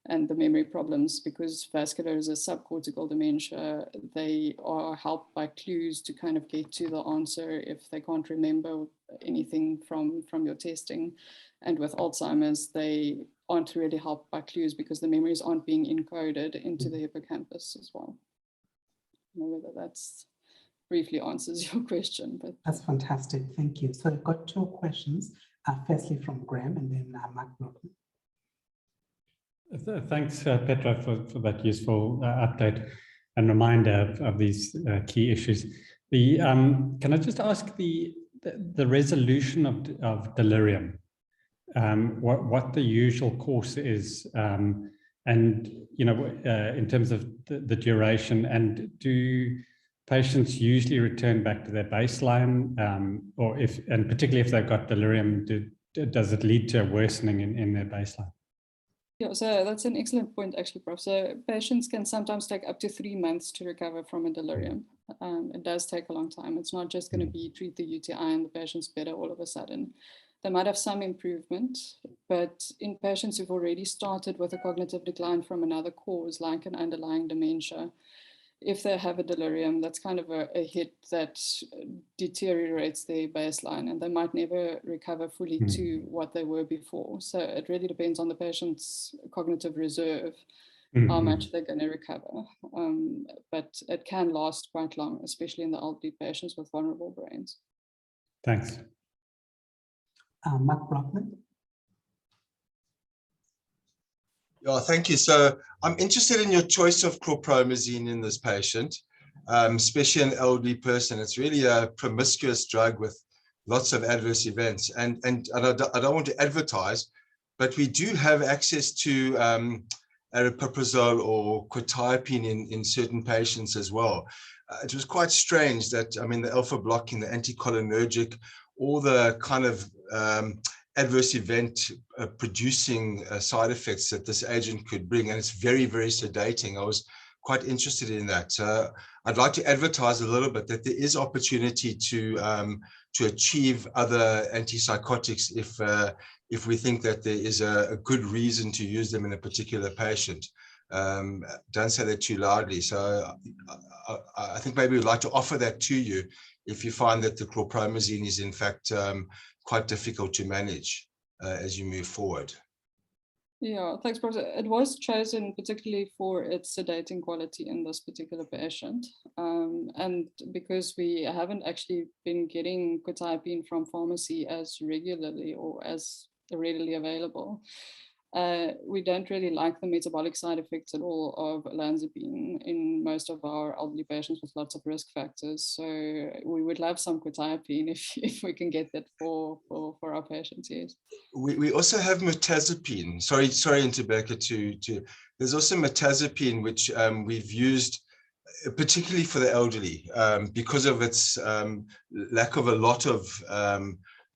And the memory problems, because vascular is a subcortical dementia, they are helped by clues to kind of get to the answer if they can't remember anything from your testing. And with Alzheimer's, they aren't really helped by clues because the memories aren't being encoded into the hippocampus as well. I don't know whether that's briefly answers your question. But that's fantastic. Thank you. So I've got two questions, firstly from Graham and then Mark Brockman. Thanks, Petro, for that useful update and reminder of these key issues. Can I just ask the resolution of delirium, what the usual course is, and in terms of the duration, and do patients usually return back to their baseline, or and particularly if they've got delirium, does it lead to a worsening in their baseline? Yeah, so that's an excellent point, actually, Prof. So patients can sometimes take up to 3 months to recover from a delirium. It does take a long time. It's not just going to be treat the UTI and the patient's better all of a sudden. They might have some improvement, but in patients who've already started with a cognitive decline from another cause, like an underlying dementia, if they have a delirium, that's kind of a hit that deteriorates their baseline, and they might never recover fully to what they were before. So it really depends on the patient's cognitive reserve, how much they're going to recover. But it can last quite long, especially in the elderly patients with vulnerable brains. Thanks. Mark Brockman. Yeah, thank you. So I'm interested in your choice of chlorpromazine in this patient, especially an elderly person. It's really a promiscuous drug with lots of adverse events. And I don't want to advertise, but we do have access to aripiprazole or quetiapine in certain patients as well. It was quite strange that, I mean, the alpha blocking, the anticholinergic, all the kind of adverse event producing side effects that this agent could bring, and it's very, very sedating. I was quite interested in that. I'd like to advertise a little bit that there is opportunity to achieve other antipsychotics if we think that there is a good reason to use them in a particular patient. Don't say that too loudly. So I think maybe we'd like to offer that to you if you find that the chlorpromazine is in fact quite difficult to manage as you move forward. Yeah, thanks, Professor. It was chosen particularly for its sedating quality in this particular patient. And because we haven't actually been getting quetiapine from pharmacy as regularly or as readily available, we don't really like the metabolic side effects at all of olanzapine in most of our elderly patients with lots of risk factors. So we would love some quetiapine if we can get that for our patients, yes. We also have mirtazapine. Sorry, Ntobeko, there's also mirtazapine, which we've used particularly for the elderly because of its lack of a lot of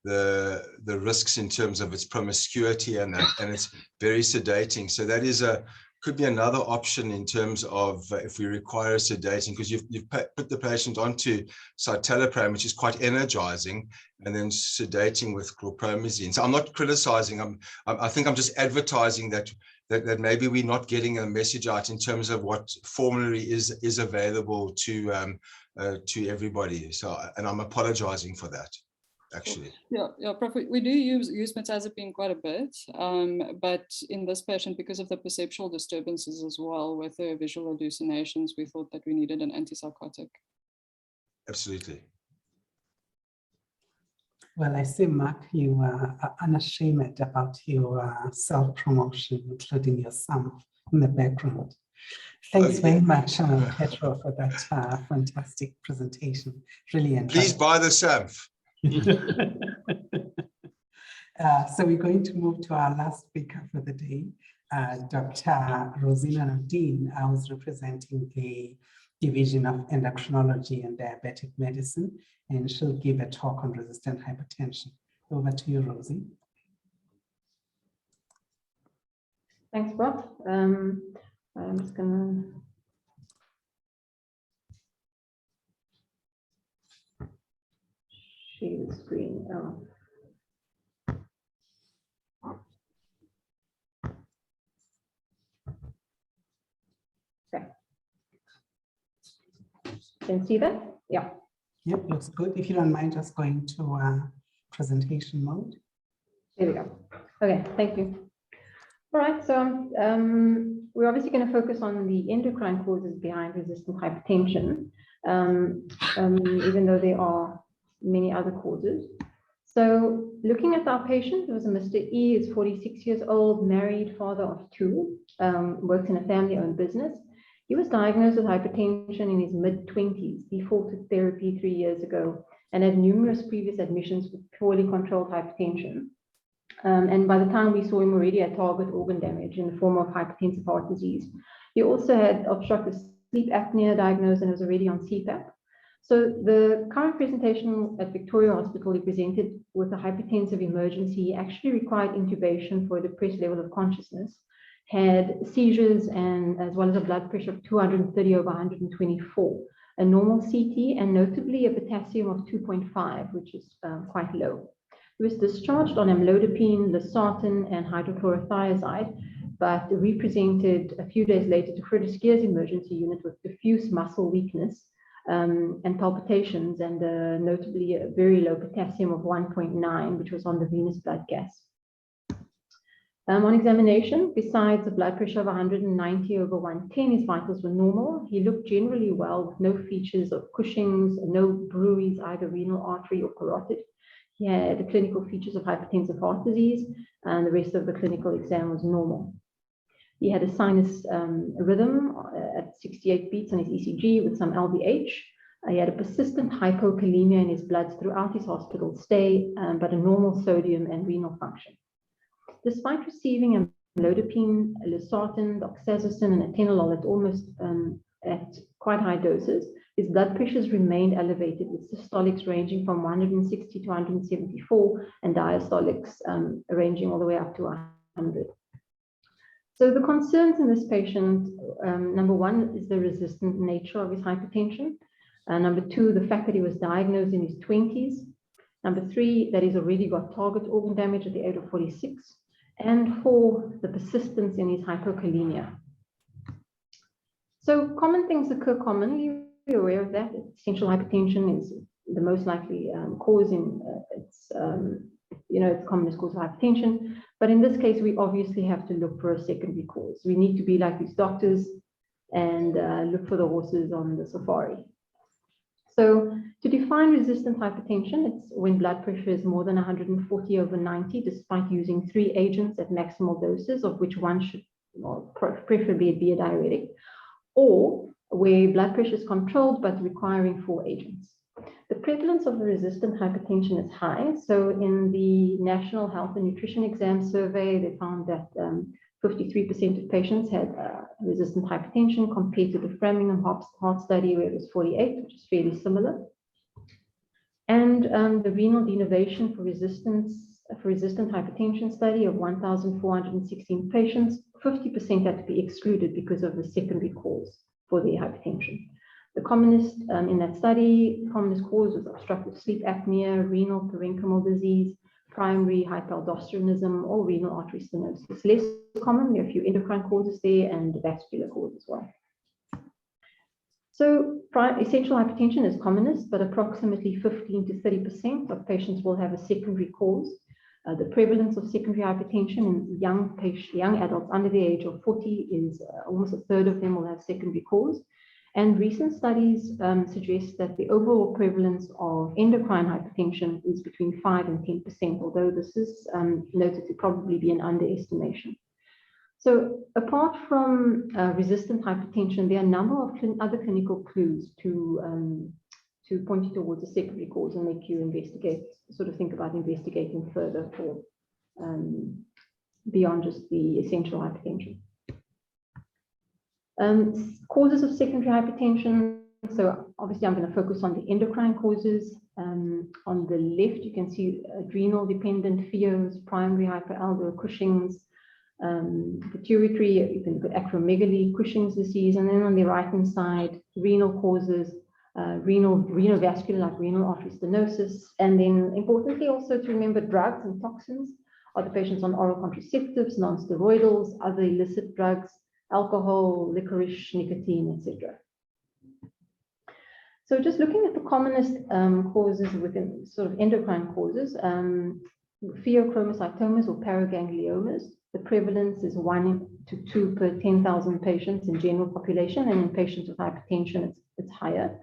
the risks in terms of its promiscuity and it's very sedating. So that is could be another option in terms of if we require sedating, because you've put the patient onto citalopram, which is quite energizing, and then sedating with chlorpromazine. So I'm not criticizing. I think I'm just advertising that maybe we're not getting a message out in terms of what formulary is available to everybody. So, and I'm apologizing for that. Actually, yeah, Prof, we do use mirtazapine quite a bit, but in this patient, because of the perceptual disturbances as well with the visual hallucinations, we thought that we needed an antipsychotic. Absolutely. Well, I see, Mark, you are unashamed about your self-promotion, including your son in the background. Thanks very much, Petro, for that fantastic presentation. Really enjoyed it. Please buy the SAMF. So we're going to move to our last speaker for the day, Dr. Rozeena Nordien, who's representing the Division of Endocrinology and Diabetic Medicine, and she'll give a talk on resistant hypertension. Over to you, Rosie. Thanks, Prof. I'm just gonna share the screen. Okay. Can you see that? Yeah. Yep, looks good. If you don't mind just going to presentation mode. There we go. Okay, thank you. All right, so we're obviously going to focus on the endocrine causes behind resistant hypertension, even though there are many other causes. So looking at our patient, it was a Mr. E, is 46 years old, married, father of 2, works in a family-owned business. He was diagnosed with hypertension in his mid-20s, defaulted therapy 3 years ago, and had numerous previous admissions with poorly controlled hypertension. And by the time we saw him already had target organ damage in the form of hypertensive heart disease. He also had obstructive sleep apnea diagnosed and was already on CPAP. So the current presentation at Victoria Hospital, he presented with a hypertensive emergency. He actually required intubation for a depressed level of consciousness, had seizures, and as well as a blood pressure of 230/124, a normal CT, and notably a potassium of 2.5, which is quite low. He was discharged on amlodipine, losartan, and hydrochlorothiazide, but represented a few days later to Frederick Geer's emergency unit with diffuse muscle weakness and palpitations, and notably a very low potassium of 1.9, which was on the venous blood gas. On examination, besides a blood pressure of 190/110, his vitals were normal. He looked generally well with no features of Cushing's, no bruits, either renal artery or carotid. He had the clinical features of hypertensive heart disease, and the rest of the clinical exam was normal. He had a sinus rhythm at 68 beats on his ECG with some LVH. He had a persistent hypokalemia in his blood throughout his hospital stay, but a normal sodium and renal function. Despite receiving amlodipine, losartan, doxazosin, and atenolol at almost at quite high doses, his blood pressures remained elevated, with systolics ranging from 160 to 174 and diastolics ranging all the way up to 100. So the concerns in this patient, number one, is the resistant nature of his hypertension. Number two, the fact that he was diagnosed in his 20s. Number three, that he's already got target organ damage at the age of 46. And four, the persistence in his hypokalemia. So common things occur commonly. We're aware of that. Essential hypertension is the most likely cause in it's the commonest cause of hypertension. But in this case, we obviously have to look for a secondary cause. We need to be like these doctors and look for the horses on the safari. So to define resistant hypertension, it's when blood pressure is more than 140/90, despite using 3 agents at maximal doses, of which one should preferably be a diuretic, or where blood pressure is controlled but requiring 4 agents. The prevalence of the resistant hypertension is high. So in the National Health and Nutrition Exam Survey, they found that 53% of patients had resistant hypertension, compared to the Framingham Heart Study, where it was 48%, which is fairly similar. And the renal denervation for resistant hypertension study of 1,416 patients, 50% had to be excluded because of the secondary cause for the hypertension. The commonest in that study, commonest cause was obstructive sleep apnea, renal parenchymal disease, primary hyperaldosteronism, or renal artery stenosis. Less common, there are a few endocrine causes there and vascular causes as well. So essential hypertension is commonest, but approximately 15 to 30% of patients will have a secondary cause. The prevalence of secondary hypertension in young adults under the age of 40 is almost a third of them will have secondary cause. And recent studies suggest that the overall prevalence of endocrine hypertension is between 5 and 10%, although this is noted to probably be an underestimation. So apart from resistant hypertension, there are a number of other clinical clues to point you towards a secondary cause and make you investigate, sort of think about investigating further for beyond just the essential hypertension. Causes of secondary hypertension. So obviously I'm going to focus on the endocrine causes. On the left, you can see adrenal dependent PHEOs, primary hyperaldo, Cushing's, pituitary, you can look at acromegaly, Cushing's disease, and then on the right-hand side, renal causes, renovascular, like renal artery stenosis, and then importantly also to remember drugs and toxins. Are the patients on oral contraceptives, non-steroidals, other illicit drugs, alcohol, licorice, nicotine, etc. So just looking at the commonest causes within sort of endocrine causes, pheochromocytomas or paragangliomas, the prevalence is 1 to 2 per 10,000 patients in general population, and in patients with hypertension, it's higher.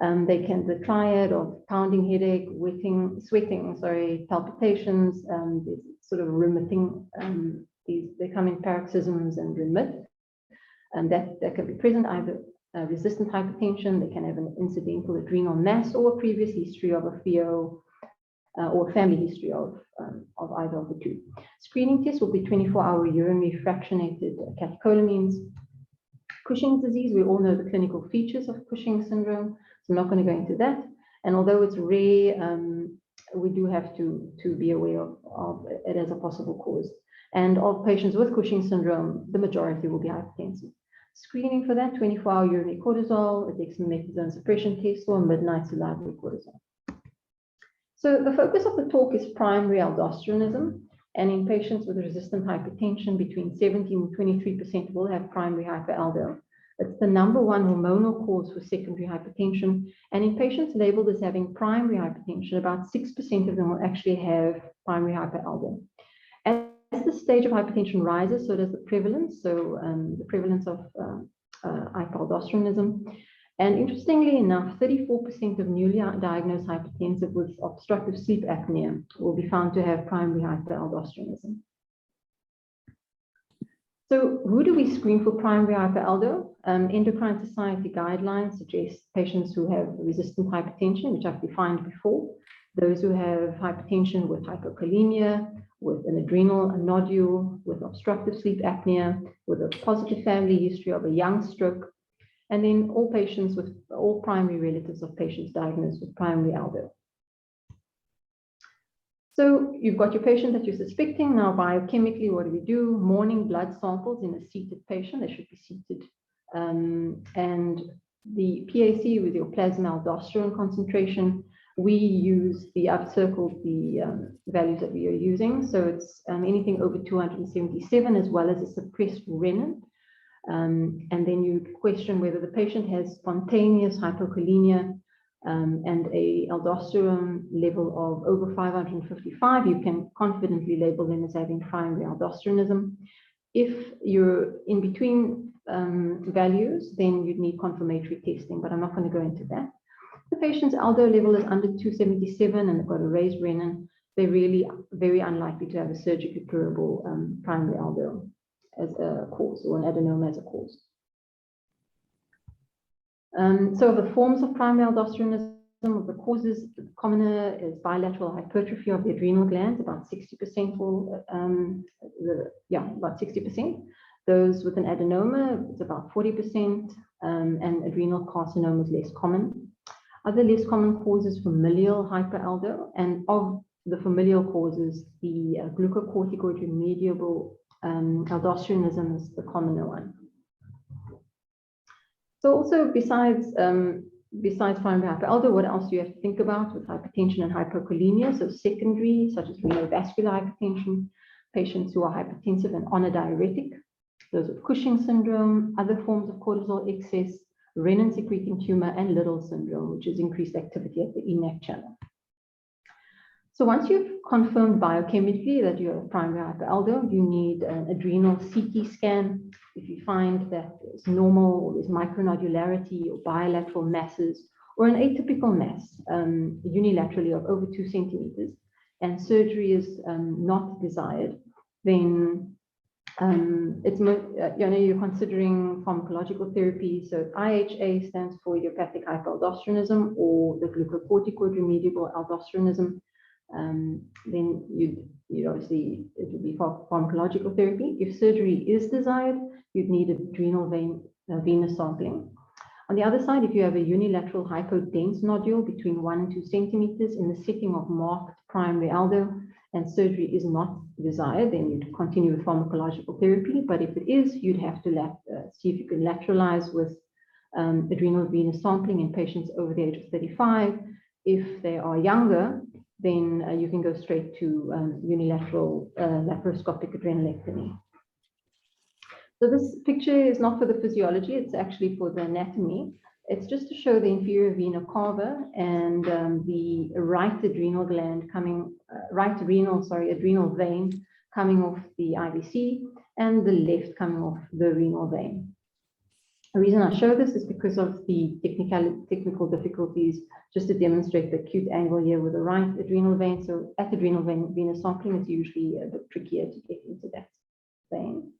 The triad of pounding headache, sweating, palpitations, sort of remitting, they come in paroxysms and remit. And that can be present either resistant hypertension, they can have an incidental adrenal mass, or a previous history of a pheo or family history of either of the two. Screening tests will be 24-hour urinary fractionated catecholamines. Cushing's disease, we all know the clinical features of Cushing's syndrome, so I'm not going to go into that. And although it's rare, we do have to be aware of it as a possible cause. And of patients with Cushing's syndrome, the majority will be hypertensive. Screening for that, 24-hour urinary cortisol, a dexamethasone suppression test, or midnight salivary cortisol. So the focus of the talk is primary aldosteronism, and in patients with resistant hypertension, between 17 and 23% will have primary hyperaldo. It's the #1 hormonal cause for secondary hypertension, and in patients labeled as having primary hypertension, about 6% of them will actually have primary hyperaldo. As the stage of hypertension rises, so does the prevalence, the prevalence of hyperaldosteronism. And interestingly enough, 34% of newly diagnosed hypertensive with obstructive sleep apnea will be found to have primary hyperaldosteronism. So who do we screen for primary hyperaldo? Endocrine Society guidelines suggest patients who have resistant hypertension, which I've defined before. those who have hypertension with hypokalemia, with an adrenal nodule, with obstructive sleep apnea, with a positive family history of a young stroke, and then all patients with all primary relatives of patients diagnosed with primary aldo. So you've got your patient that you're suspecting. Now, biochemically, what do we do? Morning blood samples in a seated patient. They should be seated. And the PAC with your plasma aldosterone concentration, we use I've circled the values that we are using. So it's anything over 277 as well as a suppressed renin. And then you question whether the patient has spontaneous hypokalemia and a aldosterone level of over 555, you can confidently label them as having primary aldosteronism. If you're in between values, then you'd need confirmatory testing, but I'm not going to go into that. The patient's aldo level is under 277 and they've got a raised renin. They're really very unlikely to have a surgically curable primary aldo as a cause, or an adenoma as a cause. So the forms of primary aldosteronism, of the causes, the commoner is bilateral hypertrophy of the adrenal glands, about 60% for about 60%. Those with an adenoma, it's about 40%, and adrenal carcinoma is less common. Other less common causes, familial hyperaldo, and of the familial causes, the glucocorticoid remediable aldosteronism is the commoner one. So also besides primary hyperaldo, what else do you have to think about with hypertension and hypokalemia? So secondary, such as renovascular hypertension, patients who are hypertensive and on a diuretic, those with Cushing syndrome, other forms of cortisol excess, renin secreting tumor, and Liddle syndrome, which is increased activity at the ENaC channel. So once you've confirmed biochemically that you have primary hyperaldo, you need an adrenal CT scan. If you find that it's normal, or there's micronodularity or bilateral masses, or an atypical mass unilaterally of over 2 centimeters, and surgery is not desired, then it's you're considering pharmacological therapy. So IHA stands for idiopathic hyperaldosteronism, or the glucocorticoid remediable aldosteronism. Then you'd obviously, it would be pharmacological therapy. If surgery is desired, you'd need adrenal venous sampling. On the other side, if you have a unilateral hypodense nodule between 1 and 2 centimeters in the setting of marked primary aldo, and surgery is not desired, then you'd continue with pharmacological therapy. But if it is, you'd have to see if you can lateralize with adrenal venous sampling in patients over the age of 35. If they are younger, then you can go straight to unilateral laparoscopic adrenalectomy. So this picture is not for the physiology, it's actually for the anatomy. It's just to show the inferior vena cava and the right adrenal gland coming, adrenal vein coming off the IVC, and the left coming off the renal vein. The reason I show this is because of the technical difficulties, just to demonstrate the acute angle here with the right adrenal vein. So at adrenal venous sampling, it's usually a bit trickier to get into that vein.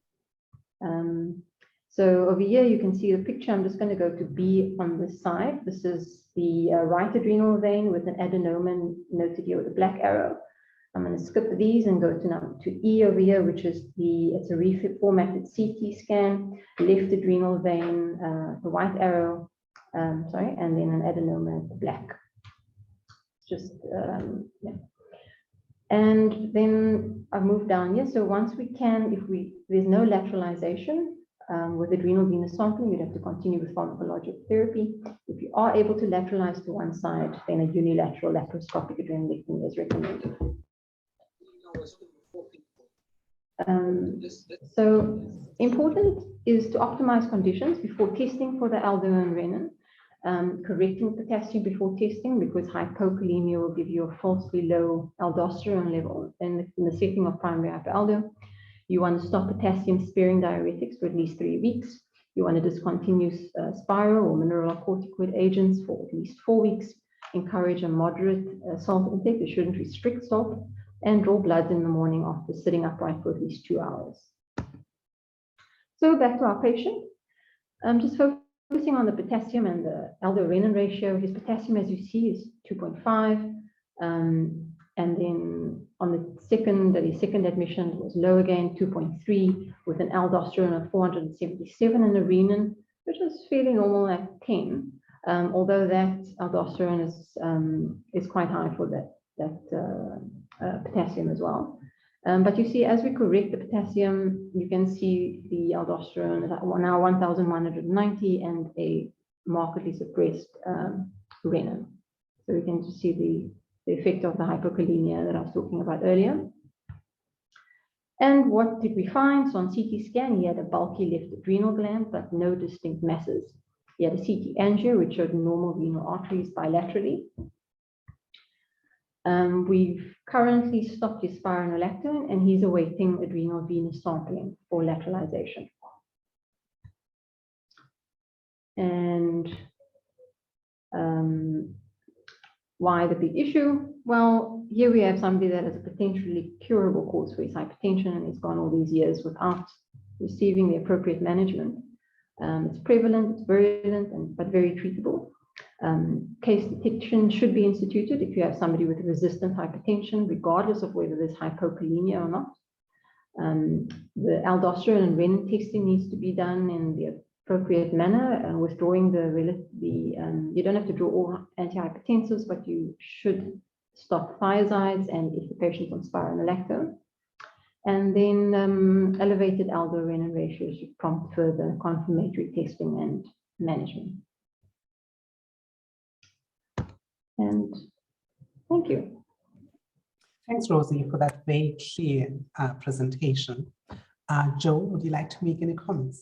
So over here, you can see the picture. I'm just going to go to B on this side. This is the right adrenal vein with an adenoma noted here with a black arrow. I'm going to skip these and go to E over here, which is it's a reformatted CT scan, left adrenal vein, the white arrow, and then an adenoma, black. Just, yeah. And then I've moved down here. So once we can, there's no lateralization with adrenal venous sampling, you'd have to continue with pharmacological therapy. If you are able to lateralize to one side, then a unilateral laparoscopic adrenalectomy is recommended. So important is to optimize conditions before testing for the aldo and renin, correcting potassium before testing, because hypokalemia will give you a falsely low aldosterone level in the setting of primary hyperaldo. You want to stop potassium sparing diuretics for at least 3 weeks. You want to discontinue spiral or mineralocorticoid agents for at least 4 weeks. Encourage a moderate salt intake. You shouldn't restrict salt. And draw blood in the morning after sitting upright for at least 2 hours. So back to our patient. Just focusing on the potassium and the aldo-renin ratio. His potassium, as you see, is 2.5. And then on the second admission was low again, 2.3, with an aldosterone of 477 and a renin, which was fairly normal at 10. Although that aldosterone is quite high for that potassium as well. But you see, as we correct the potassium, you can see the aldosterone is now 1,190 and a markedly suppressed renin. So we can just see the effect of the hypokalemia that I was talking about earlier. And what did we find? So on CT scan, he had a bulky left adrenal gland, but no distinct masses. He had a CT angio, which showed normal renal arteries bilaterally. We've currently stopped his spironolactone, and he's awaiting adrenal venous sampling for lateralization. And why the big issue? Well, here we have somebody that has a potentially curable cause for his hypertension, and he's gone all these years without receiving the appropriate management. It's prevalent, it's virulent, but very treatable. Case detection should be instituted if you have somebody with resistant hypertension, regardless of whether there's hypokalemia or not. The aldosterone and renin testing needs to be done in the appropriate manner, withdrawing you don't have to draw all antihypertensives, but you should stop thiazides and if the patient's on spironolactone. And then elevated aldo-renin ratios should prompt further confirmatory testing and management. And thank you. Thanks, Rosie, for that very clear presentation. Joe, would you like to make any comments?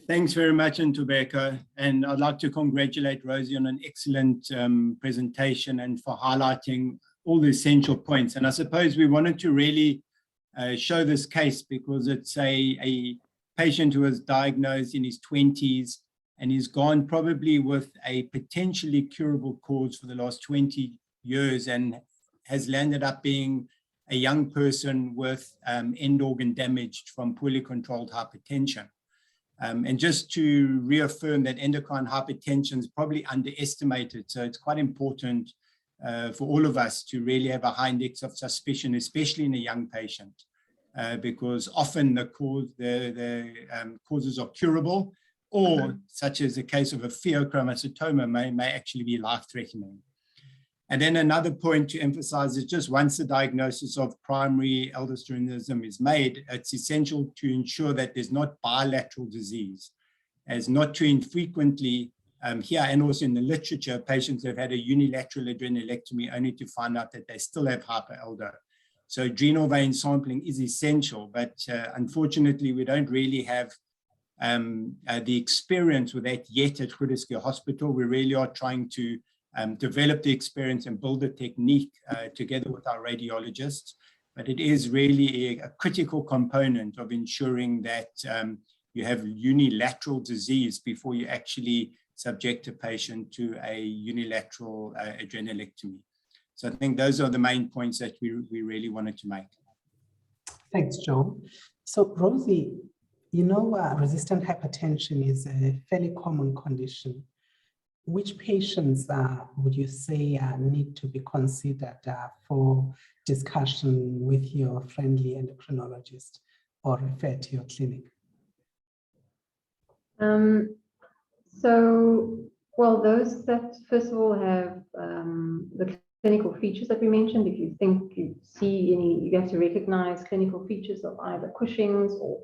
Thanks very much, Ntobeko, and I'd like to congratulate Rosie on an excellent presentation and for highlighting all the essential points. And I suppose we wanted to really show this case because it's a patient who was diagnosed in his 20s and he's gone probably with a potentially curable cause for the last 20 years and has landed up being a young person with end organ damage from poorly controlled hypertension. And just to reaffirm that endocrine hypertension is probably underestimated. So it's quite important for all of us to really have a high index of suspicion, especially in a young patient, because often the causes are curable, or such as the case of a pheochromocytoma may actually be life-threatening. And then another point to emphasize is just once the diagnosis of primary aldosteronism is made, it's essential to ensure that there's not bilateral disease, as not too infrequently here and also in the literature, patients have had a unilateral adrenalectomy only to find out that they still have hyperaldo. So adrenal vein sampling is essential, but unfortunately, we don't really have the experience with that yet at Groote Hospital. We really are trying to develop the experience and build a technique together with our radiologists. But it is really a critical component of ensuring that you have unilateral disease before you actually subject a patient to a unilateral adrenalectomy. So I think those are the main points that we really wanted to make. Thanks, Joe. So Rosie, you know, resistant hypertension is a fairly common condition. Which patients would you say need to be considered for discussion with your friendly endocrinologist or refer to your clinic? Well, those that first of all have the clinical features that we mentioned. If you think you see any, you have to recognize clinical features of either Cushing's, or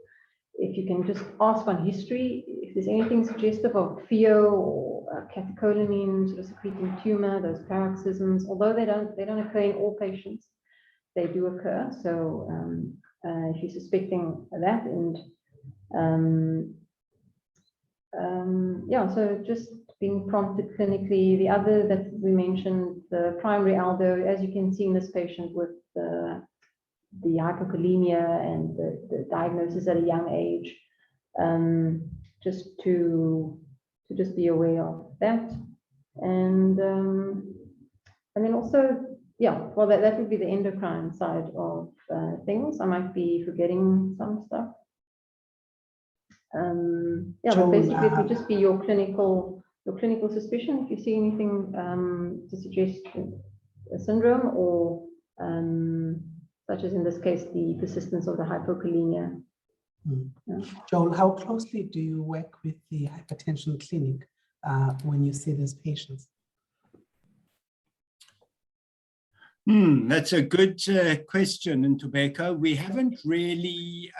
if you can just ask on history, if there's anything suggestive of pheo or catecholamine sort of secreting tumor, those paroxysms, although they don't occur in all patients, they do occur. So if you're suspecting that, and yeah, so just being prompted clinically. The other that we mentioned, the primary aldo, as you can see in this patient with the hypokalemia and the diagnosis at a young age, just to just be aware of that. And then also, yeah, well, that would be the endocrine side of things. I might be forgetting some stuff. Yeah, but basically it would just be your clinical your clinical suspicion, if you see anything to suggest a syndrome or such as in this case, the persistence of the hypokalemia. Yeah. Joel, how closely do you work with the hypertension clinic when you see these patients? That's a good question, Ntobeko. We haven't really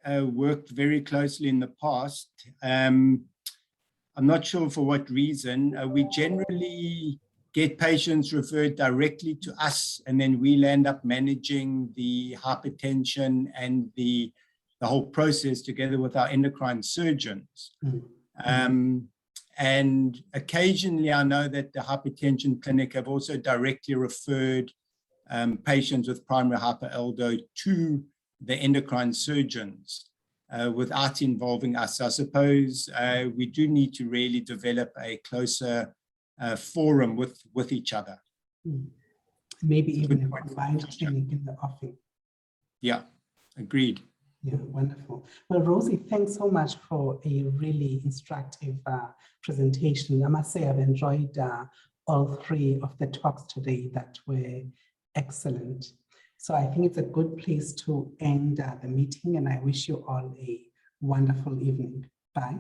worked very closely in the past. I'm not sure for what reason. We generally get patients referred directly to us, and then we'll end up managing the hypertension and the whole process together with our endocrine surgeons. And occasionally I know that the hypertension clinic have also directly referred patients with primary hypereldo to the endocrine surgeons without involving us. I suppose we do need to really develop a closer forum with each other. Maybe even a combined clinic in the office. Yeah, agreed. Yeah, wonderful. Well, Rosie, thanks so much for a really instructive presentation. I must say I've enjoyed all three of the talks today that were excellent. So I think it's a good place to end the meeting, and I wish you all a wonderful evening. Bye.